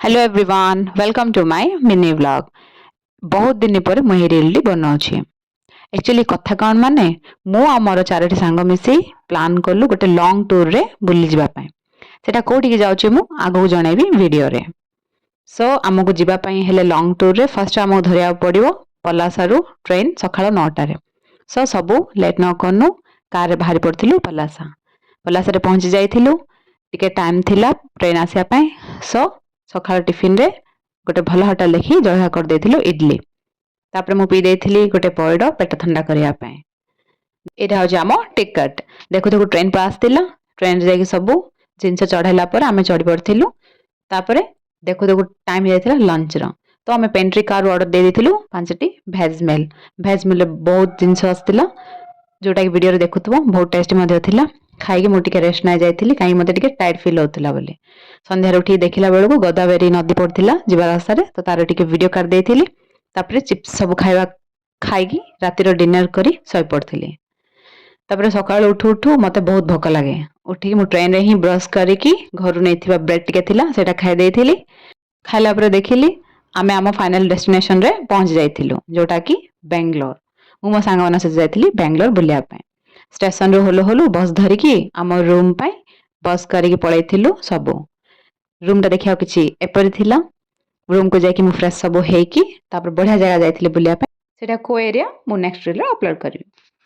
Hello everyone, welcome to my mini vlog. बहुत दिन पर मुझे रील बनाऊे। एक्चुअली कथा कौन माने मु आ मोर चारोटी सांग मिसी प्लान कलु गोटे लॉन्ग टूर रे बुली जिबा पय। सेटा कोठी जाउची मु आगु जणेबी वीडियो रे। सो आमको जिबा पय हेले लॉन्ग टूर रे फर्स्ट आमको धरिया पड़िबो पलासारु ट्रेन सखाळ 9टा रे। सो सबु लेट न करनु कार रे बाहरी पड़थिलु पलासा। पलासा रे पहुंची जाइथिलु। टिके टाइम थिला ट्रेन आसिया पय। सो सकाळ टिफिन रे गोटे भल होटल देखि जळहा कर देथिलु इडली। तापर मु पी देथिली गोटे पॉइड पेट ठंडा करिया पय। एटा हो जामो टिकट। देखु देखु ट्रेन पास थिला। ट्रेन रे सबु जिंस चढ़ैला पर आमे चढ़ी पड़थिलु। तापर देखु देखु टाइम हो जाइथिला लंच रो। तो आमे पेंट्री कार ऑर्डर दे देथिलु 5टी वेज मील। वेज मील बहुत जिंस आस्तिला जोटा कि वीडियो रे देखुथबो बहुत टेस्टी मध्ये थिला। खाई के मु टिके रेस्ट नै जाइथिली काई मते टिके टायर्ड फील होतिला बोली। संध्या उठी देखिला बेलको गोदावरी नदी पड़थिला जिबा रास्ता रे। तो तार टिके वीडियो कर देथिली। तापर चिप्स सब खाइबा खाइकी राती रो डिनर करी सोई पड़थिली। तापर सकाळ उठु उठु मते बहुत भोक लागे। उठी मु ट्रेन रे ही ब्रश करिकी घरु नेथिबा ब्रेड टिके थिला सेटा खाइ देथिली। खाइला पर देखिली आमे आम फाइनल डेस्टिनेशन रे पहुंच जाइथिलु जोटा कि बेंगलोर। मु मो सांग माना से जाइथिली बेंगलोर बुलिया पय। स्टेशन रो होलो होलो बस धरिकी आम रूम पय बस करिकी पळैथिलु सबु। रूम टा देखिया किछि एपरि थिला। रूम को जाइकी मु फ्रेश सब हेकी तापर बढ़िया जगह जाइथिली बुलिया पय। सेटा को एरिया मु नेक्स्ट रील रे अपलोड करिवि।